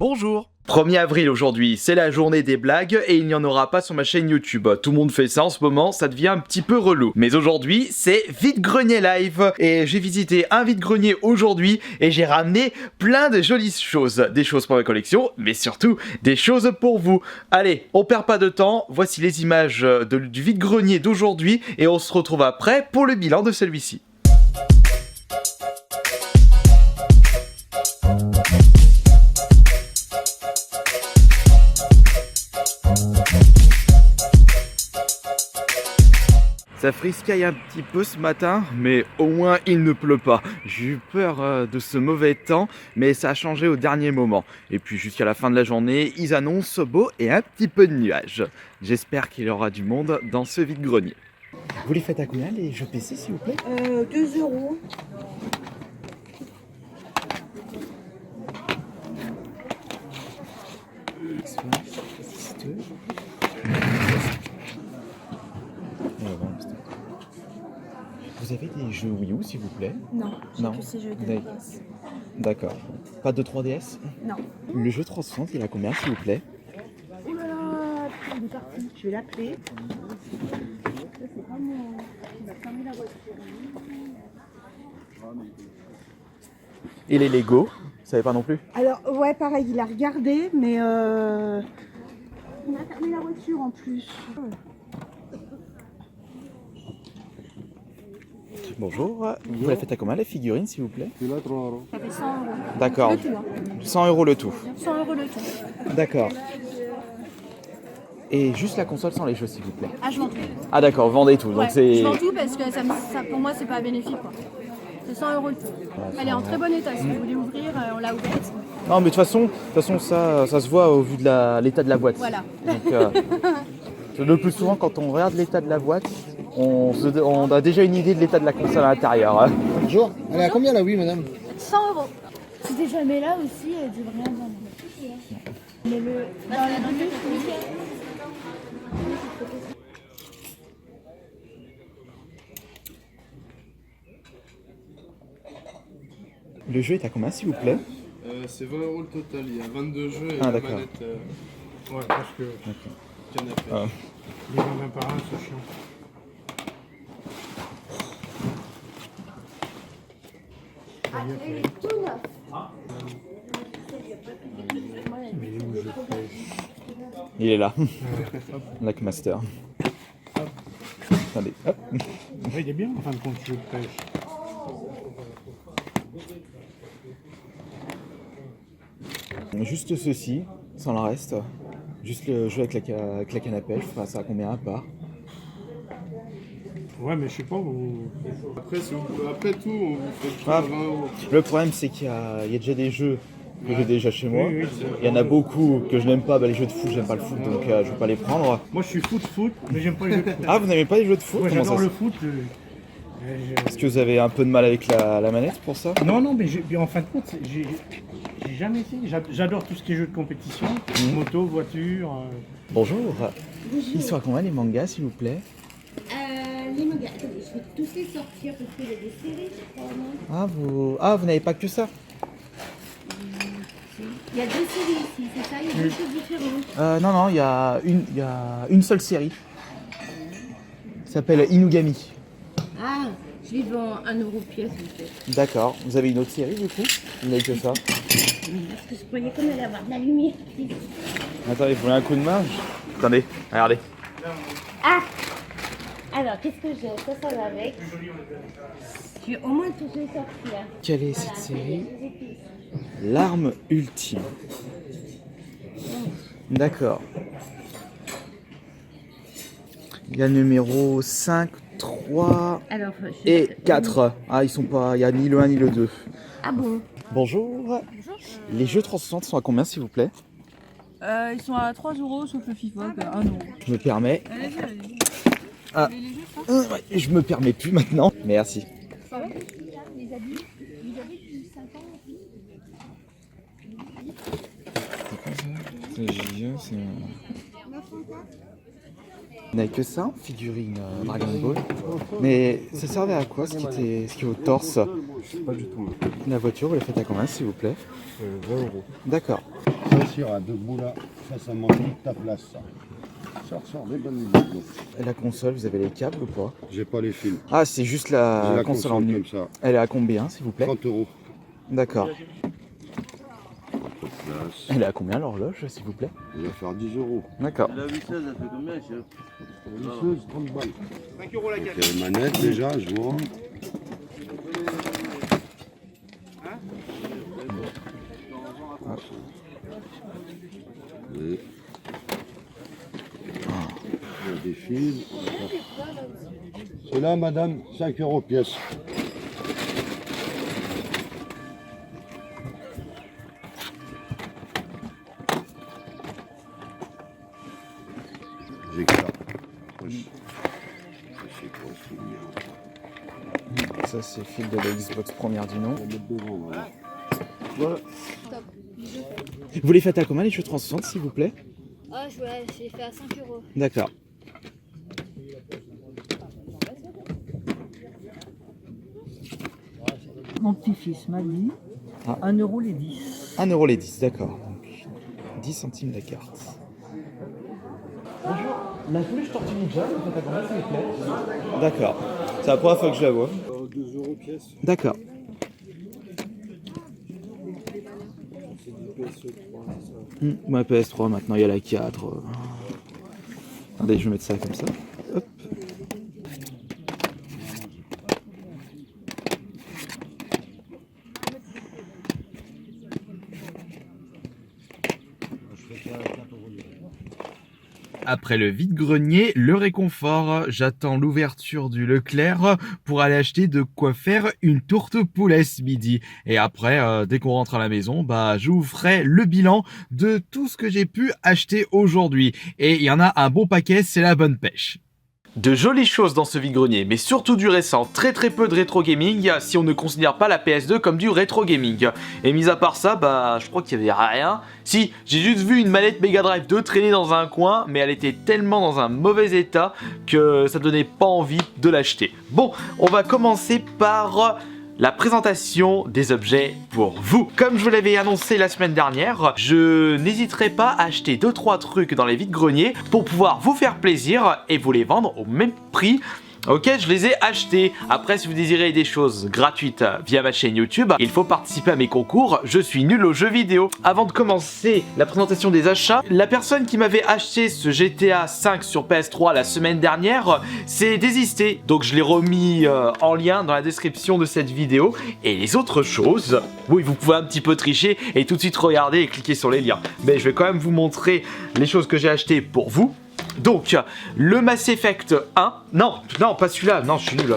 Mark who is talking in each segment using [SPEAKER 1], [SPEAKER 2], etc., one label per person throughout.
[SPEAKER 1] Bonjour. 1er avril aujourd'hui, c'est la journée des blagues et il n'y en aura pas sur ma chaîne YouTube. Tout le monde fait ça en ce moment, ça devient un petit peu relou. Mais aujourd'hui, c'est vide-grenier live et j'ai visité un vide-grenier aujourd'hui et j'ai ramené plein de jolies choses. Des choses pour ma collection, mais surtout des choses pour vous. Allez, on perd pas de temps, voici les images du vide-grenier d'aujourd'hui et on se retrouve après pour le bilan de celui-ci. Ça friscaille un petit peu ce matin, mais au moins il ne pleut pas. J'ai eu peur de ce mauvais temps, mais ça a changé au dernier moment. Et puis jusqu'à la fin de la journée, ils annoncent beau et un petit peu de nuages. J'espère qu'il y aura du monde dans ce vide-grenier. Vous les faites à combien les jeux PC s'il vous plaît
[SPEAKER 2] 2 €.
[SPEAKER 1] Vous avez des jeux Wii U s'il vous plaît?
[SPEAKER 2] Non, j'ai
[SPEAKER 1] Non.
[SPEAKER 2] que ces jeux de
[SPEAKER 1] D'ac-
[SPEAKER 2] DS.
[SPEAKER 1] D'accord. Pas de 3DS?
[SPEAKER 2] Non.
[SPEAKER 1] Le jeu 360 il a combien s'il vous plaît?
[SPEAKER 2] Oh là là, il est parti. Je vais l'appeler. C'est pas moi. Il va fermer la voiture.
[SPEAKER 1] Et les Lego? Vous savez pas non plus?
[SPEAKER 2] Alors, ouais, pareil, il a regardé, mais il a fermé la voiture en plus.
[SPEAKER 1] Bonjour, vous la faites à combien la figurine s'il vous plaît?
[SPEAKER 2] Ça fait 100 €.
[SPEAKER 1] D'accord,
[SPEAKER 2] Le tout, hein.
[SPEAKER 1] 100 € le tout.
[SPEAKER 2] 100 € le tout.
[SPEAKER 1] D'accord. Et juste la console sans les jeux s'il vous plaît.
[SPEAKER 2] Ah, je vends tout.
[SPEAKER 1] Ah d'accord, vous vendez tout,
[SPEAKER 2] Ouais,
[SPEAKER 1] donc c'est...
[SPEAKER 2] je vends tout parce que ça, pour moi, c'est pas bénéfique, quoi. C'est 100 € le tout. Elle est en très bon état. Si vous voulez ouvrir, on l'a ouverte.
[SPEAKER 1] Non mais de toute façon ça se voit au vu de l'état de la boîte.
[SPEAKER 2] Voilà.
[SPEAKER 1] Donc, le plus souvent quand on regarde l'état de la boîte, on a déjà une idée de l'état de la console à l'intérieur. Hein.
[SPEAKER 3] Bonjour, elle est à combien la Wii madame?
[SPEAKER 2] 100 €. Si t'es jamais là aussi, elle devrait rien vendre. Mais dans les deux,
[SPEAKER 1] Le jeu est à combien s'il vous plaît?
[SPEAKER 4] C'est 20 € le total, il y a 22 jeux et
[SPEAKER 1] Ah,
[SPEAKER 4] la
[SPEAKER 1] d'accord.
[SPEAKER 4] manette.
[SPEAKER 5] Ouais, parce que
[SPEAKER 4] Canapé.
[SPEAKER 1] Ah.
[SPEAKER 5] les gens d'un par un, c'est chiant.
[SPEAKER 1] Il est là. Lackmaster. Attendez, hop.
[SPEAKER 5] Ouais, il est bien en fin de compte, le jeu de pêche.
[SPEAKER 1] Juste ceci, sans le reste. Juste le jeu avec la canne à pêche, enfin, ça a combien à part?
[SPEAKER 5] Ouais, mais je sais pas, vous...
[SPEAKER 4] Après tout, on vous fait tout
[SPEAKER 1] Ah.
[SPEAKER 4] à 20 €.
[SPEAKER 1] Le problème c'est qu'il y a déjà des jeux que j'ai déjà chez moi.
[SPEAKER 5] Oui, oui, c'est
[SPEAKER 1] Il y en a beaucoup que je n'aime pas, les jeux de foot, j'aime pas le foot donc je vais pas les prendre.
[SPEAKER 5] Moi, je suis foot, mais j'aime pas les jeux de foot.
[SPEAKER 1] Ah, vous n'aimez pas les jeux de foot?
[SPEAKER 5] Moi,
[SPEAKER 1] Comment
[SPEAKER 5] j'adore
[SPEAKER 1] ça
[SPEAKER 5] le
[SPEAKER 1] se-
[SPEAKER 5] foot.
[SPEAKER 1] Est-ce que vous avez un peu de mal avec la manette pour ça?
[SPEAKER 5] Non, mais en fin de compte, j'ai jamais essayé. J'adore tout ce qui est jeux de compétition, moto, voiture.
[SPEAKER 1] Bonjour. Ils sont à combien les mangas s'il vous plaît?
[SPEAKER 2] les mangas. Attendez, je vais tous les sortir parce qu'il y a des séries, je crois, non?
[SPEAKER 1] Vous n'avez pas que ça?
[SPEAKER 2] Il y a 2 séries ici, c'est ça? Il y a 2 choses différentes.
[SPEAKER 1] Non, il y a une seule série. Ça s'appelle Inugami.
[SPEAKER 2] Ah, je les vends 1 € pièce, en fait.
[SPEAKER 1] D'accord. Vous avez une autre série du coup? Vous n'avez que ça?
[SPEAKER 2] Parce que je croyais qu'on allait avoir de la lumière.
[SPEAKER 1] Attendez, vous voulez un coup de main? Attendez, regardez.
[SPEAKER 2] Ah! Alors, qu'est-ce que j'ai? Ça va avec. J'ai au moins tous les sortis, là.
[SPEAKER 1] Quelle est cette série? L'arme ultime. D'accord. Il y a le numéro 5, 3
[SPEAKER 2] Alors,
[SPEAKER 1] et 4. Ah, ils sont pas. Il n'y a ni le 1 ni le 2.
[SPEAKER 2] Ah bon?
[SPEAKER 1] Bonjour. Les jeux 360 sont à combien s'il vous plaît?
[SPEAKER 6] Ils sont à 3 € sauf le FIFA, à 1 €.
[SPEAKER 1] Je me permets.
[SPEAKER 6] Allez-y, allez-y.
[SPEAKER 1] Ah. Ouais, je me permets plus maintenant. Merci. On n'avait que ça, figurine Dragon Ball. Mais ça servait à quoi ce qui est au torse?
[SPEAKER 4] Pas du tout.
[SPEAKER 1] La voiture, vous la faites à combien s'il vous plaît?
[SPEAKER 4] 20 €.
[SPEAKER 1] D'accord.
[SPEAKER 7] T'assiras debout là, ça mange toute ta place, ça. Sors des bonnes vidéos.
[SPEAKER 1] Et la console, vous avez les câbles ou pas?
[SPEAKER 7] J'ai pas les fils.
[SPEAKER 1] Ah, c'est juste
[SPEAKER 7] J'ai
[SPEAKER 1] la
[SPEAKER 7] la
[SPEAKER 1] console en
[SPEAKER 7] console
[SPEAKER 1] nu.
[SPEAKER 7] comme ça.
[SPEAKER 1] Elle est à combien, s'il vous plaît?
[SPEAKER 7] 30 €.
[SPEAKER 1] D'accord.
[SPEAKER 7] Place.
[SPEAKER 1] Elle est à combien l'horloge, s'il vous plaît?
[SPEAKER 7] Il va faire 10 €.
[SPEAKER 1] D'accord.
[SPEAKER 8] La visseuse, elle fait combien, chef?
[SPEAKER 7] La visseuse, 30 balles. 5 € la carte. Les manettes déjà, je vois. Et... Il y a des fils. Cela, madame, 5 € pièce. J'ai que ça. C'est quoi ce numéro?
[SPEAKER 1] Ça, c'est le fil de la Xbox première du nom.
[SPEAKER 7] On va mettre devant, voilà.
[SPEAKER 1] Voilà. Vous les faites à combien les jeux 360, s'il vous plaît?
[SPEAKER 9] Ah, je l'ai fait à 5 €.
[SPEAKER 1] D'accord.
[SPEAKER 10] Mon petit-fils m'a dit
[SPEAKER 1] Ah.
[SPEAKER 10] 1 € les 10.
[SPEAKER 1] 1 € les 10, d'accord. Donc, 10 centimes la carte. Bonjour, la flèche Tortue Ninja, vous faites à combien, s'il vous plaît? D'accord. C'est la première fois que je la vois.
[SPEAKER 4] 2 € pièce.
[SPEAKER 1] D'accord.
[SPEAKER 4] C'est du PS3, c'est ça.
[SPEAKER 1] Ma PS3, maintenant il y a la 4. Attendez, je vais mettre ça comme ça. Hop. Après le vide-grenier, le réconfort, j'attends l'ouverture du Leclerc pour aller acheter de quoi faire une tourte poulet ce midi. Et après, dès qu'on rentre à la maison, bah je vous ferai le bilan de tout ce que j'ai pu acheter aujourd'hui. Et il y en a un bon paquet, c'est la bonne pêche. De jolies choses dans ce vide-grenier, mais surtout du récent, très peu de rétro gaming si on ne considère pas la PS2 comme du rétro gaming. Et mis à part ça, bah je crois qu'il y avait rien. Si, j'ai juste vu une manette Mega Drive 2 traîner dans un coin, mais elle était tellement dans un mauvais état que ça donnait pas envie de l'acheter. Bon, on va commencer par la présentation des objets pour vous. Comme je vous l'avais annoncé la semaine dernière, je n'hésiterai pas à acheter 2-3 trucs dans les vides-greniers pour pouvoir vous faire plaisir et vous les vendre au même prix. Ok, je les ai achetés. Après, si vous désirez des choses gratuites via ma chaîne YouTube, il faut participer à mes concours. Je suis nul aux jeux vidéo. Avant de commencer la présentation des achats, la personne qui m'avait acheté ce GTA 5 sur PS3 la semaine dernière s'est désistée. Donc je l'ai remis en lien dans la description de cette vidéo. Et les autres choses, oui, vous pouvez un petit peu tricher et tout de suite regarder et cliquer sur les liens. Mais je vais quand même vous montrer les choses que j'ai achetées pour vous. Donc, le Mass Effect 1, non, pas celui-là, non, je suis nul.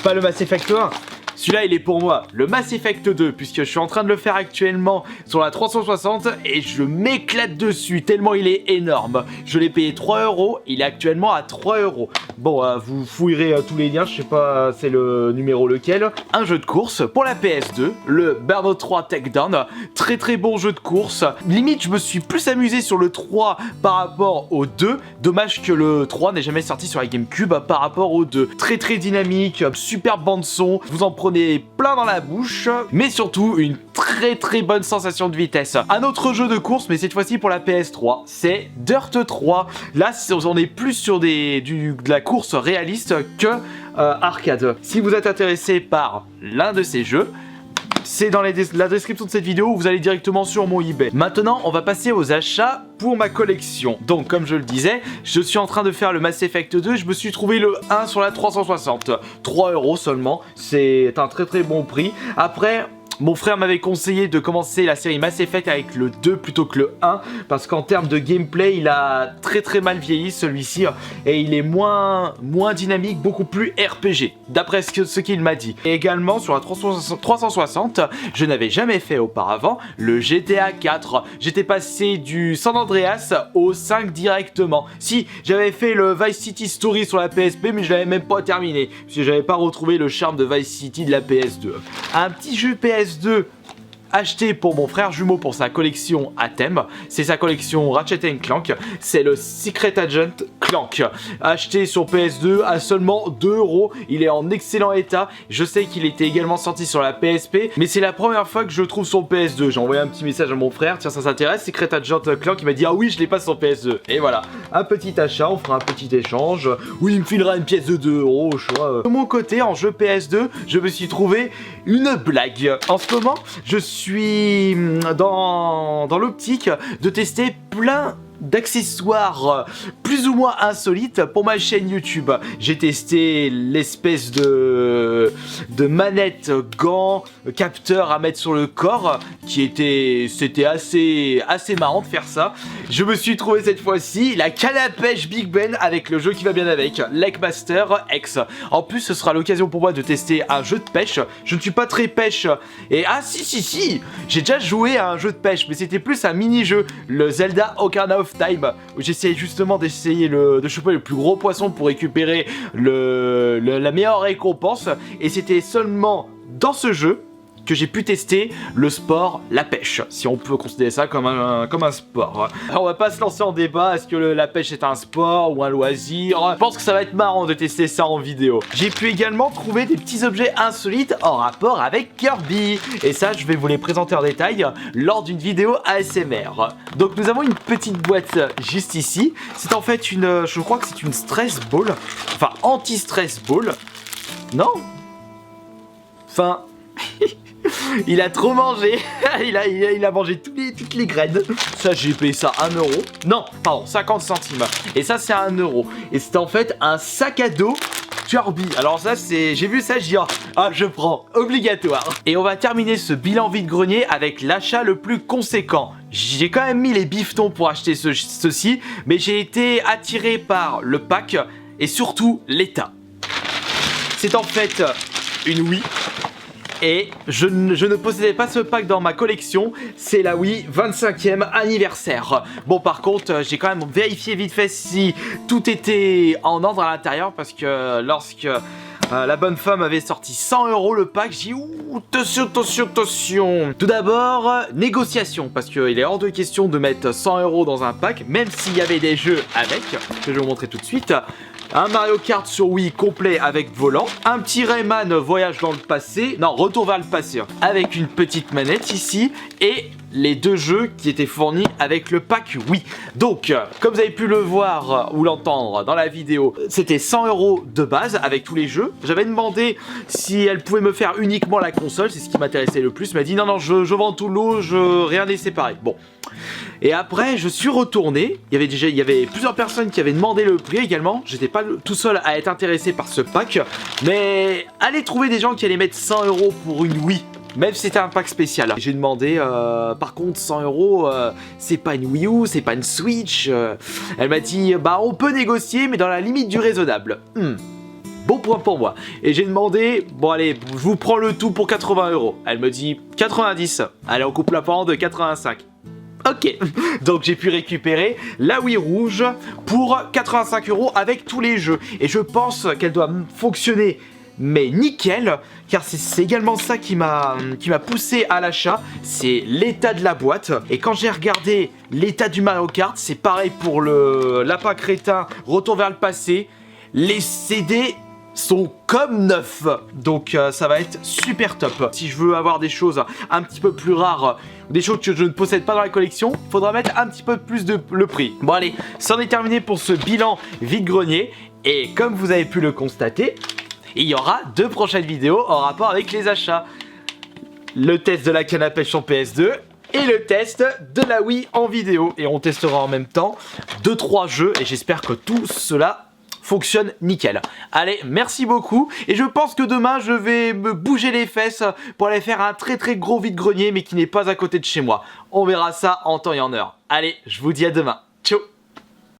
[SPEAKER 1] Pas le Mass Effect 1, celui-là il est pour moi. Le Mass Effect 2, puisque je suis en train de le faire actuellement sur la 360 et je m'éclate dessus tellement il est énorme. Je l'ai payé 3 €, il est actuellement à 3 €. Bon, vous fouillerez tous les liens, je sais pas c'est le numéro lequel. Un jeu de course pour la PS2, le Burnout 3 Takedown. Très bon jeu de course. Limite, je me suis plus amusé sur le 3 par rapport au 2. Dommage que le 3 n'ait jamais sorti sur la GameCube par rapport au 2. Très dynamique, super bande son, vous en prenez plein dans la bouche, mais surtout une très bonne sensation de vitesse. Un autre jeu de course, mais cette fois-ci pour la PS3, c'est Dirt 3. Là, on est plus sur de la course réaliste que arcade. Si vous êtes intéressé par l'un de ces jeux, c'est dans la description de cette vidéo où vous allez directement sur mon eBay. Maintenant, on va passer aux achats pour ma collection. Donc, comme je le disais, je suis en train de faire le Mass Effect 2. Je me suis trouvé le 1 sur la 360. 3 € seulement. C'est un très bon prix. Après, mon frère m'avait conseillé de commencer la série Mass Effect avec le 2 plutôt que le 1 parce qu'en termes de gameplay il a très mal vieilli celui-ci et il est moins dynamique, beaucoup plus RPG d'après ce qu'il m'a dit. Et également sur la 360 je n'avais jamais fait auparavant le GTA 4. J'étais passé du San Andreas au 5 directement. Si, j'avais fait le Vice City Story sur la PSP mais je l'avais même pas terminé parce que j'avais pas retrouvé le charme de Vice City de la PS2. Un petit jeu PS2 acheté pour mon frère jumeau pour sa collection à thème. C'est sa collection Ratchet & Clank. C'est le Secret Agent Clank. Acheté sur PS2 à seulement 2 €. Il est en excellent état. Je sais qu'il était également sorti sur la PSP, mais c'est la première fois que je le trouve sur PS2. J'ai envoyé un petit message à mon frère. Tiens, ça s'intéresse, Secret Agent Clank. Il m'a dit ah oui, je l'ai pas sur PS2. Et voilà, un petit achat. On fera un petit échange. Oui, il me filera une pièce de 2 €. Choix. De mon côté, en jeu PS2, je me suis trouvé une blague. En ce moment, je suis dans l'optique de tester plein d'accessoires plus ou moins insolites pour ma chaîne YouTube. J'ai testé l'espèce de manette, gants, capteur à mettre sur le corps c'était assez marrant de faire ça. Je me suis trouvé cette fois-ci la canne à pêche Big Ben avec le jeu qui va bien avec, Lake Master X. En plus, ce sera l'occasion pour moi de tester un jeu de pêche. Je ne suis pas très pêche et ah si, j'ai déjà joué à un jeu de pêche, mais c'était plus un mini-jeu, le Zelda Ocarina of Time, où j'essayais justement d'essayer de choper le plus gros poisson pour récupérer la meilleure récompense, et c'était seulement dans ce jeu que j'ai pu tester le sport, la pêche, si on peut considérer ça comme un sport. Alors on va pas se lancer en débat, est-ce que la pêche est un sport ou un loisir? Je pense que ça va être marrant de tester ça en vidéo. J'ai pu également trouver des petits objets insolites en rapport avec Kirby, et ça je vais vous les présenter en détail lors d'une vidéo ASMR. Donc nous avons une petite boîte juste ici, c'est en fait je crois que c'est une stress ball, enfin anti-stress ball, non? Enfin... Il a trop mangé. il a mangé toutes les graines. Ça, j'ai payé ça 1 €. Non, pardon, 50 centimes. Et ça, c'est 1 €. Et c'est en fait un sac à dos Kirby. Alors ça, j'ai vu ça, j'ai dit ah, je prends, obligatoire. Et on va terminer ce bilan vide-grenier avec l'achat le plus conséquent. J'ai quand même mis les bifetons pour acheter ceci, mais j'ai été attiré par le pack et surtout l'état. C'est en fait une Wii. Et je ne possédais pas ce pack dans ma collection, c'est la Wii 25e anniversaire. Bon, par contre, j'ai quand même vérifié vite fait si tout était en ordre à l'intérieur, parce que lorsque la bonne femme avait sorti 100 € le pack, j'ai dit ouh, attention. Tout d'abord, négociation, parce qu'il est hors de question de mettre 100 € dans un pack, même s'il y avait des jeux avec, que je vais vous montrer tout de suite. Un Mario Kart sur Wii complet avec volant, un petit Rayman voyage dans le passé, non, retour vers le passé, avec une petite manette ici, et les 2 jeux qui étaient fournis avec le pack Wii. Donc, comme vous avez pu le voir ou l'entendre dans la vidéo, c'était 100 € de base avec tous les jeux. J'avais demandé si elle pouvait me faire uniquement la console, c'est ce qui m'intéressait le plus. Elle m'a dit non, je vends tout l'eau, rien n'est séparé. Bon. Et après, je suis retourné. Il y avait plusieurs personnes qui avaient demandé le prix également. J'étais pas tout seul à être intéressé par ce pack. Mais allez trouver des gens qui allaient mettre 100 € pour une Wii. Même si c'était un pack spécial. J'ai demandé, par contre 100 €, c'est pas une Wii U, c'est pas une Switch. Elle m'a dit, bah on peut négocier, mais dans la limite du raisonnable. Bon point pour moi. Et j'ai demandé, bon allez, je vous prends le tout pour 80 €. Elle me dit 90. Allez, on coupe la parole de 85. Ok, donc j'ai pu récupérer la Wii rouge pour 85 € avec tous les jeux. Et je pense qu'elle doit fonctionner, mais nickel, car c'est également ça qui m'a poussé à l'achat, c'est l'état de la boîte. Et quand j'ai regardé l'état du Mario Kart, c'est pareil pour le lapin crétin, retour vers le passé, les CD sont comme neufs, donc ça va être super top. Si je veux avoir des choses un petit peu plus rares, des choses que je ne possède pas dans la collection, faudra mettre un petit peu plus le prix. Bon allez, c'en est terminé pour ce bilan vide-grenier, et comme vous avez pu le constater, il y aura 2 prochaines vidéos en rapport avec les achats. Le test de la canne à pêche en PS2 et le test de la Wii en vidéo. Et on testera en même temps 2-3 jeux, et j'espère que tout cela fonctionne nickel. Allez, merci beaucoup, et je pense que demain je vais me bouger les fesses pour aller faire un très gros vide-grenier, mais qui n'est pas à côté de chez moi. On verra ça en temps et en heure. Allez, je vous dis à demain. Ciao.